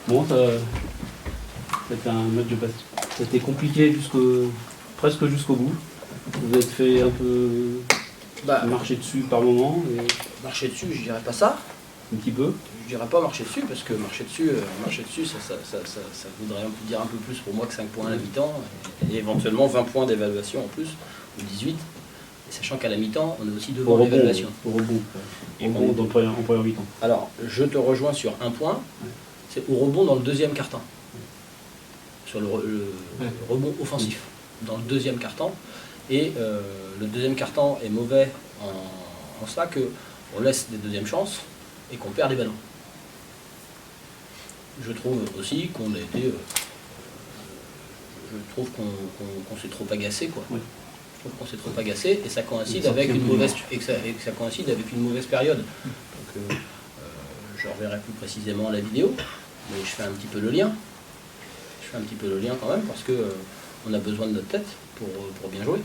Bon, c'était un match de basket. C'était compliqué presque jusqu'au bout. Vous êtes fait un peu marcher dessus par moment. Marcher dessus, je dirais pas ça. Un petit peu. Je dirais pas marcher dessus, parce que marcher dessus ça voudrait dire un peu plus pour moi que 5 points à la mi-temps, et éventuellement 20 points d'évaluation en plus, ou 18. Et sachant qu'à la mi-temps, on est aussi devant l'évaluation. Au rebond. En première mi-temps. Alors, je te rejoins sur un point, c'est au rebond dans le deuxième quart-temps. Sur le rebond offensif, dans le deuxième quart-temps. Et le deuxième quart-temps est mauvais en cela qu'on laisse des deuxièmes chances et qu'on perd des ballons. Je trouve aussi qu'on a été... je trouve qu'on s'est trop agacé, quoi. Oui. Je trouve qu'on s'est trop agacé, et ça coïncide avec une mauvaise période. Donc, je reverrai plus précisément la vidéo, mais je fais un petit peu le lien. Je fais un petit peu le lien quand même, parce que on a besoin de notre tête pour bien jouer.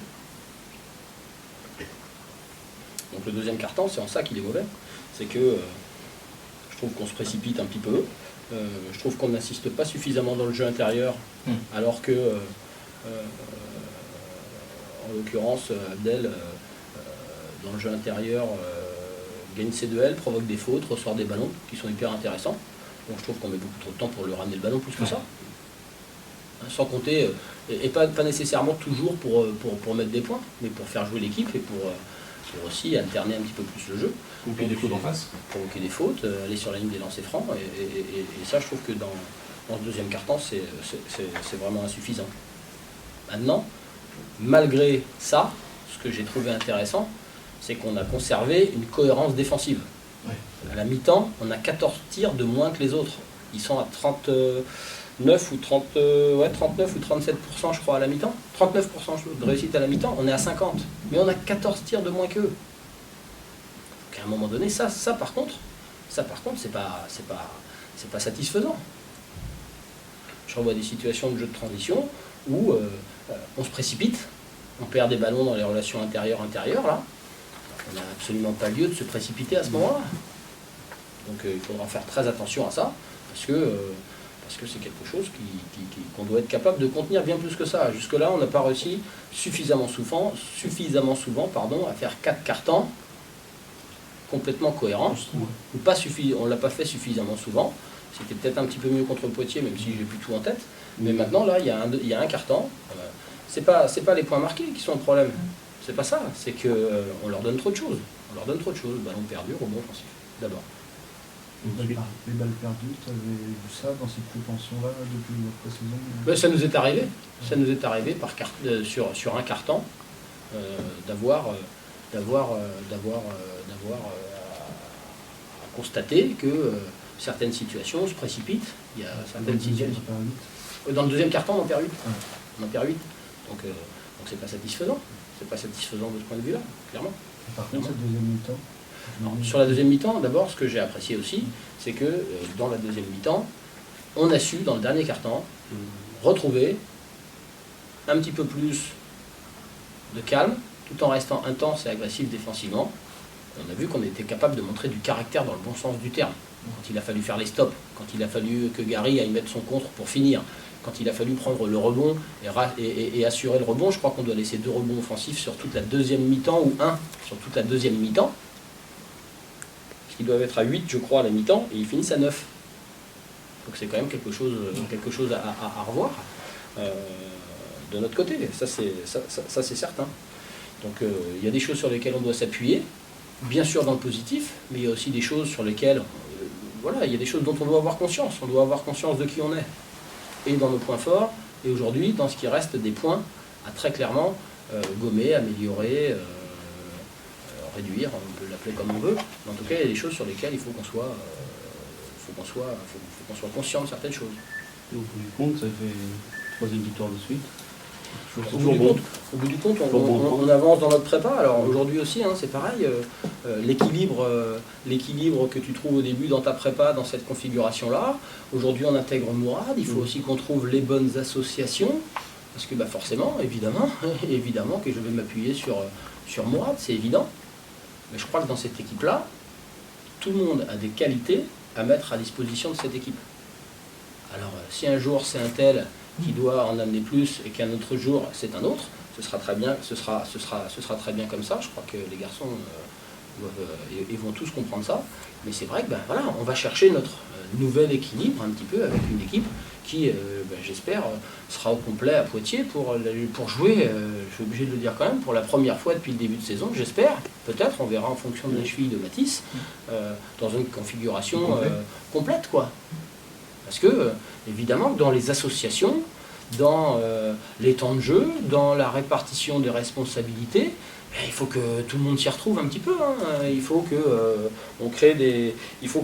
Donc le deuxième quart-temps, c'est en ça qu'il est mauvais. C'est que je trouve qu'on se précipite un petit peu. Je trouve qu'on n'insiste pas suffisamment dans le jeu intérieur, alors que, en l'occurrence, Abdel, dans le jeu intérieur, gagne ses duels, provoque des fautes, ressort des ballons qui sont hyper intéressants. Donc je trouve qu'on met beaucoup trop de temps pour lui ramener le ballon plus que ça. Sans compter, et pas nécessairement toujours pour mettre des points, mais pour faire jouer l'équipe et pour aussi alterner un petit peu plus le jeu. Provoquer des fautes en face. Provoquer des fautes, aller sur la ligne des lancers francs, et ça je trouve que dans ce deuxième quart-temps c'est vraiment insuffisant. Maintenant, malgré ça, ce que j'ai trouvé intéressant, c'est qu'on a conservé une cohérence défensive. Ouais. À la mi-temps, on a 14 tirs de moins que les autres. Ils sont à 39 ou 37% je crois à la mi-temps. 39% de réussite à la mi-temps, on est à 50. Mais on a 14 tirs de moins qu'eux. Donc à un moment donné, ça par contre, c'est pas satisfaisant. Je revois des situations de jeu de transition où on se précipite, on perd des ballons dans les relations intérieures là. On n'a absolument pas lieu de se précipiter à ce moment-là. Donc il faudra faire très attention à ça, parce que c'est quelque chose qu'on doit être capable de contenir bien plus que ça. Jusque-là, on n'a pas réussi suffisamment souvent à faire 4 cartons complètement cohérents. On ne l'a pas fait suffisamment souvent. C'était peut-être un petit peu mieux contre Poitiers, même si j'ai plus tout en tête. Mais maintenant, là, il y a un carton. C'est pas les points marqués qui sont le problème. C'est pas ça. C'est qu'on leur donne trop de choses. Ballon perdu, rebond offensif. D'abord. Les balles perdues, tu avais vu ça dans cette prétention-là depuis la pré-saison? Ben, ça nous est arrivé. Ça nous est arrivé sur un carton d'avoir à constater que certaines situations se précipitent. Il y a certaines situations. Dans le deuxième carton, on en perd 8. On en perd 8. Donc c'est pas satisfaisant. C'est pas satisfaisant de ce point de vue-là, clairement. Par contre, cette deuxième mi-temps. Sur la deuxième mi-temps, d'abord, ce que j'ai apprécié aussi, c'est que dans la deuxième mi-temps, on a su, dans le dernier quart-temps, retrouver un petit peu plus de calme, tout en restant intense et agressif défensivement. On a vu qu'on était capable de montrer du caractère dans le bon sens du terme. Quand il a fallu faire les stops, quand il a fallu que Gary aille mettre son contre pour finir, quand il a fallu prendre le rebond et assurer le rebond, je crois qu'on doit laisser 2 rebonds offensifs sur toute la deuxième mi-temps, ou 1 sur toute la deuxième mi-temps. Ils doivent être à 8, je crois, à la mi-temps, et ils finissent à 9. Donc c'est quand même quelque chose à revoir de notre côté. Ça c'est certain. Donc il y a des choses sur lesquelles on doit s'appuyer, bien sûr dans le positif, mais il y a aussi des choses sur lesquelles, il y a des choses dont on doit avoir conscience. On doit avoir conscience de qui on est, et dans nos points forts, et aujourd'hui, dans ce qui reste des points à très clairement gommer, améliorer, réduire, on peut l'appeler comme on veut, mais en tout cas il y a des choses sur lesquelles il faut qu'on soit conscient de certaines choses. Et au bout du compte, ça fait 3e victoire de suite. Au bout du compte, on avance dans notre prépa. Alors aujourd'hui aussi, c'est pareil, l'équilibre que tu trouves au début dans ta prépa, dans cette configuration-là, aujourd'hui on intègre Mourad, il faut aussi qu'on trouve les bonnes associations, parce que forcément, évidemment que je vais m'appuyer sur Mourad, c'est évident. Mais je crois que dans cette équipe-là, tout le monde a des qualités à mettre à disposition de cette équipe. Alors si un jour c'est un tel qui doit en amener plus et qu'un autre jour c'est un autre, ce sera très bien, ce sera très bien comme ça. Je crois que les garçons ils vont tous comprendre ça. Mais c'est vrai que voilà, on va chercher notre nouvel équilibre un petit peu avec une équipe qui, j'espère, sera au complet à Poitiers pour jouer, je suis obligé de le dire quand même, pour la première fois depuis le début de saison, j'espère, peut-être, on verra en fonction de la cheville de Matisse, dans une configuration complète, quoi. Parce que, évidemment, dans les associations, dans les temps de jeu, dans la répartition des responsabilités, il faut que tout le monde s'y retrouve un petit peu. Hein. Il faut que on crée des.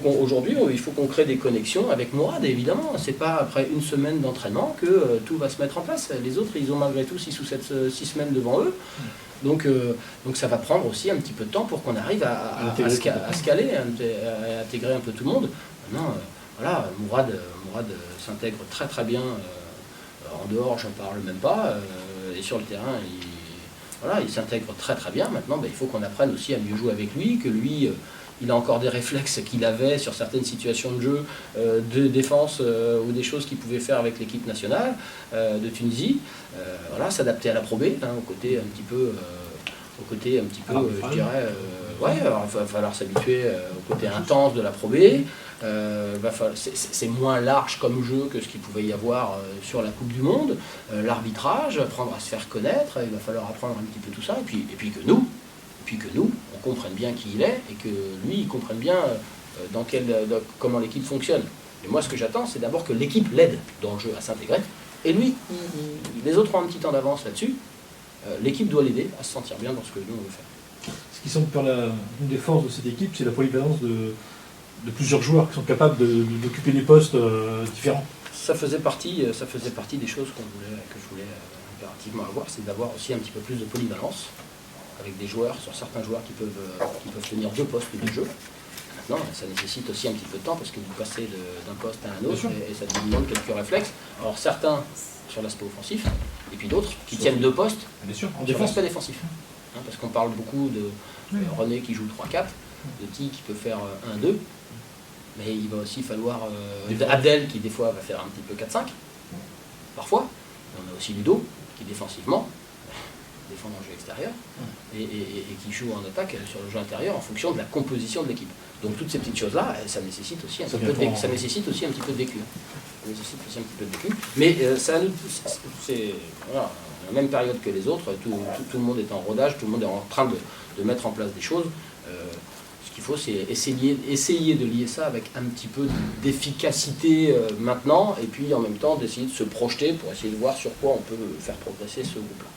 Aujourd'hui, il faut qu'on crée des connexions avec Mourad, évidemment. C'est pas après une semaine d'entraînement que tout va se mettre en place. Les autres, ils ont malgré tout 6 ou 6 semaines devant eux. Donc ça va prendre aussi un petit peu de temps pour qu'on arrive à se caler, à intégrer un peu tout le monde. Maintenant, voilà, Mourad s'intègre très très bien. En dehors, j'en parle même pas. Et sur le terrain, il s'intègre très très bien. Maintenant, il faut qu'on apprenne aussi à mieux jouer avec lui, que lui, il a encore des réflexes qu'il avait sur certaines situations de jeu, de défense ou des choses qu'il pouvait faire avec l'équipe nationale de Tunisie. S'adapter à la Pro B, au côté un petit peu, je dirais, alors, il va falloir s'habituer au côté intense de la Pro B. C'est moins large comme jeu que ce qu'il pouvait y avoir sur la Coupe du Monde. L'arbitrage, apprendre à se faire connaître, il va falloir apprendre un petit peu tout ça. Et puis que nous, on comprenne bien qui il est et que lui, il comprenne bien comment l'équipe fonctionne. Et moi, ce que j'attends, c'est d'abord que l'équipe l'aide dans le jeu à s'intégrer. Et lui, les autres ont un petit temps d'avance là-dessus. L'équipe doit l'aider à se sentir bien dans ce que nous, on veut faire. Ce qui semble faire une des forces de cette équipe, c'est la polyvalence de plusieurs joueurs qui sont capables d'occuper des postes différents. Ça faisait partie des choses que je voulais impérativement avoir, c'est d'avoir aussi un petit peu plus de polyvalence avec des joueurs, sur certains joueurs qui peuvent tenir 2 postes de jeu. Maintenant, ça nécessite aussi un petit peu de temps parce que vous passez d'un poste à un autre et ça demande quelques réflexes. Alors certains sur l'aspect offensif et puis d'autres qui tiennent 2 postes en défense pas défensif. Parce qu'on parle beaucoup de René qui joue 3-4, de Ti qui peut faire 1-2. Mais il va aussi falloir Abdel qui des fois va faire un petit peu 4-5, parfois. On a aussi Ludo qui défensivement défend dans le jeu extérieur et qui joue en attaque sur le jeu intérieur en fonction de la composition de l'équipe. Donc toutes ces petites choses-là, ça nécessite aussi un petit peu de vécu. Ça nécessite aussi un petit peu de vécu. Mais c'est la même période que les autres, tout le monde est en rodage, tout le monde est en train de mettre en place des choses. Ce qu'il faut, c'est essayer de lier ça avec un petit peu d'efficacité maintenant, et puis en même temps d'essayer de se projeter pour essayer de voir sur quoi on peut faire progresser ce groupe-là.